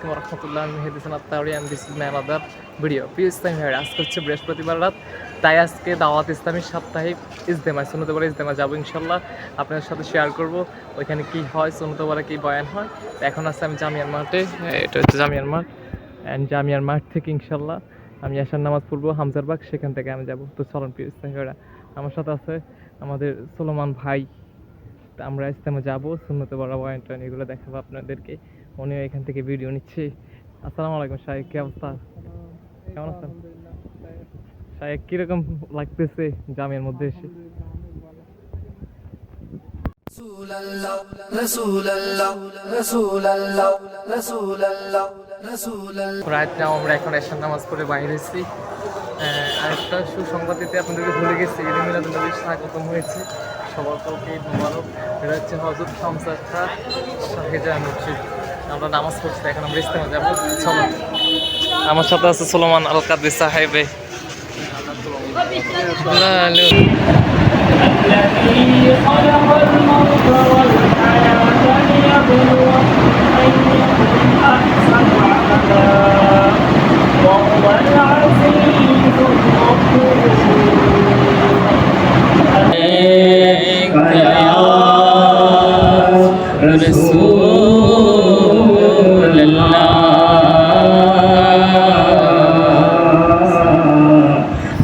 আলাইকুম ওয়া রাহমাতুল্লাহ। আমি Mehedi Hasan Attari and this is my another video. প্রিয় ইসলামী ভাইরা, আজকে হচ্ছে বৃহস্পতিবার রাত, তাই আজকে দাওয়াত ইসলামী সাপ্তাহিক ইজতেমা সুন্নতপাড়া ইজতেমা যাবো ইনশাল্লাহ। আপনাদের সাথে শেয়ার করব ওইখানে কী হয়, সুন্নতপাড়া কী বয়ান হয়। তো এখন আছে আমি জামিয়ার মাঠে, এটা হচ্ছে জামিয়ার মাঠ, অ্যান্ড জামিয়ার মাঠ থেকে ইনশাল্লাহ আমি আসার নামাজ পড়বো হামজারবাগ, সেখান থেকে আমি যাবো। তো চলুন প্রিয় ইসলামী ভাইরা, আমার সাথে আছে আমাদের সুলেমান ভাই। আমরা ইজতেমা যাবো, সুন্নতপাড়া বয়ান টয়ান এগুলো দেখাবো আপনাদেরকে। উনিও এখান থেকে ভিডিও নিচ্ছে। আসসালামু আলাইকুম শাহেক, কি অবস্থা? কেমন আছেন শাহেক? কিরকম লাগতেছে জামিয়ার মধ্যে এসে? রাত আমরা এখন এশার নামাজ পড়ে বাইরে এসেছি। আরেকটা সুসংবাদ দিতে আপনাদেরকে ভুলে গেছি, ঈদ মিলাদুন্নবীর স্বাগতম হয়েছে সকলকে, ঈদ মোবারক। এটা হচ্ছে হযরত হামজা খাঁ শাহজাহান মসজিদ। আমরা নামাজ পড়ছি, এখন আমরা ইজতেমা যাবো। চলো, আমার সাথে আছে সুলেমান আল কাদরি সাহেবে।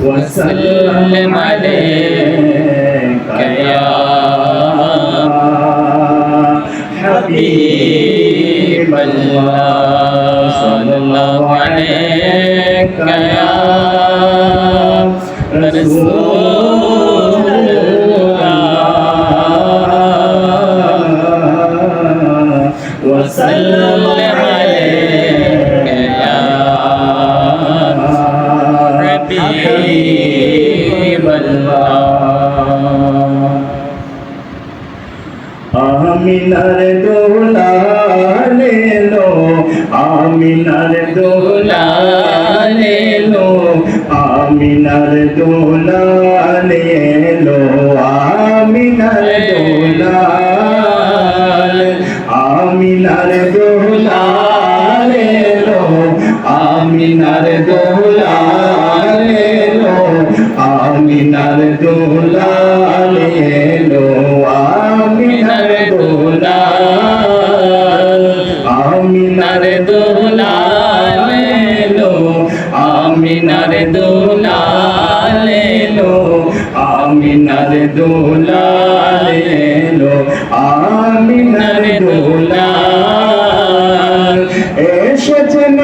وسلم عليك يا حبيب الله صلى الله عليك يا رسول الله وسلم عليك يا حبيب الله আমিনার দোলা লো, আমিনার দোলা লো, আমিনার দোলা লো, আমিনার দোলা, আমিনার দোলা লো, আমিনার দোলা লো, আমিনার দোলা লো, আমিনার দোলা, আমিনার দোলা লো, আমিনার দোলা লো, আমিনার দোলা লো, আমিনার দোলা এসেছেন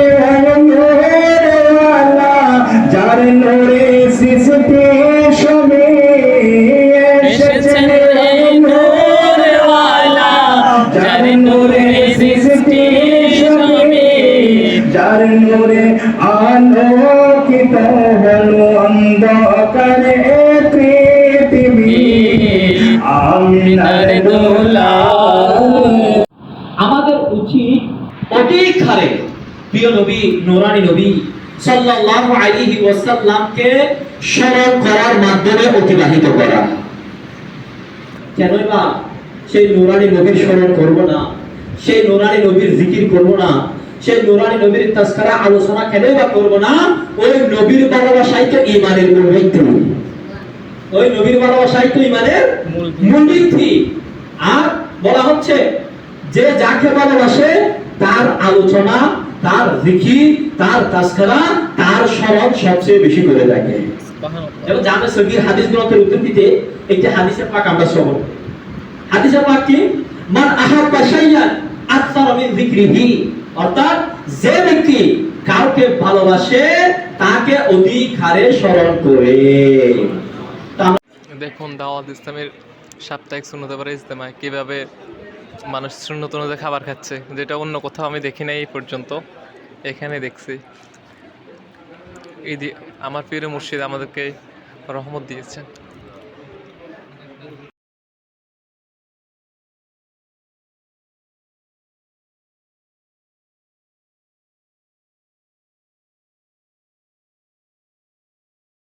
নূরেওয়ালা, যার নূরে সৃষ্টি সবে। এসেছেন নূরেওয়ালা, যার নূরে সৃষ্টি সবে, যার নূরে আলোকিত হলো অন্ধকারে পৃথিবী। আমিনার দোলা। আমাদের উচিত অধিক হারে প্রিয় নবী, নূরানী নবী সাল্লাল্লাহু আলাইহি ওয়াসাল্লামকে স্মরণ করার মাধ্যমে অতিবাহিত করা। কেনই বা সেই নূরানী নবীর স্মরণ করব না, সেই নূরানী নবীর জিকির করব না, সেই নূরানী নবীর তাজকিরা আলোচনা কেনই বা করব না? ওই নবীর ভালোবাসাই তো ঈমানের মূল ভিত্তি। ওই নবীর ভালোবাসাই তো ঈমানের মূল ভিত্তি। আর বলা হচ্ছে যে যাকে ভালোবাসে তার আলোচনা, তার জিকির, তার তাজকিরা, তার স্মরণ সবচেয়ে বেশি করে থাকে। এবং জামে সগীর হাদিস গ্রন্থের উদ্ধৃতিতে একটি হাদিসের পাক আমরা শ্রবণ। হাদিসের পাক কি? মান আহাব্বা শাইয়ান আকসার মিন যিকরিহি, অর্থাৎ যে ব্যক্তি কাউকে ভালোবাসে তাকে অধিক হারে স্মরণ করে। দেখুন দাওয়াত ইসলামের সাপ্তাহিক সুন্নতপাড়া ইজতেমায় কিভাবে মানুষ সুন্নত অনুযায়ী খাবার খাচ্ছে, যেটা অন্য কোথাও আমি দেখি নাই এই পর্যন্ত, এখানে দেখছি। এই আমার প্রিয় মুর্শিদ আমাদেরকে রহমত দিয়েছেন।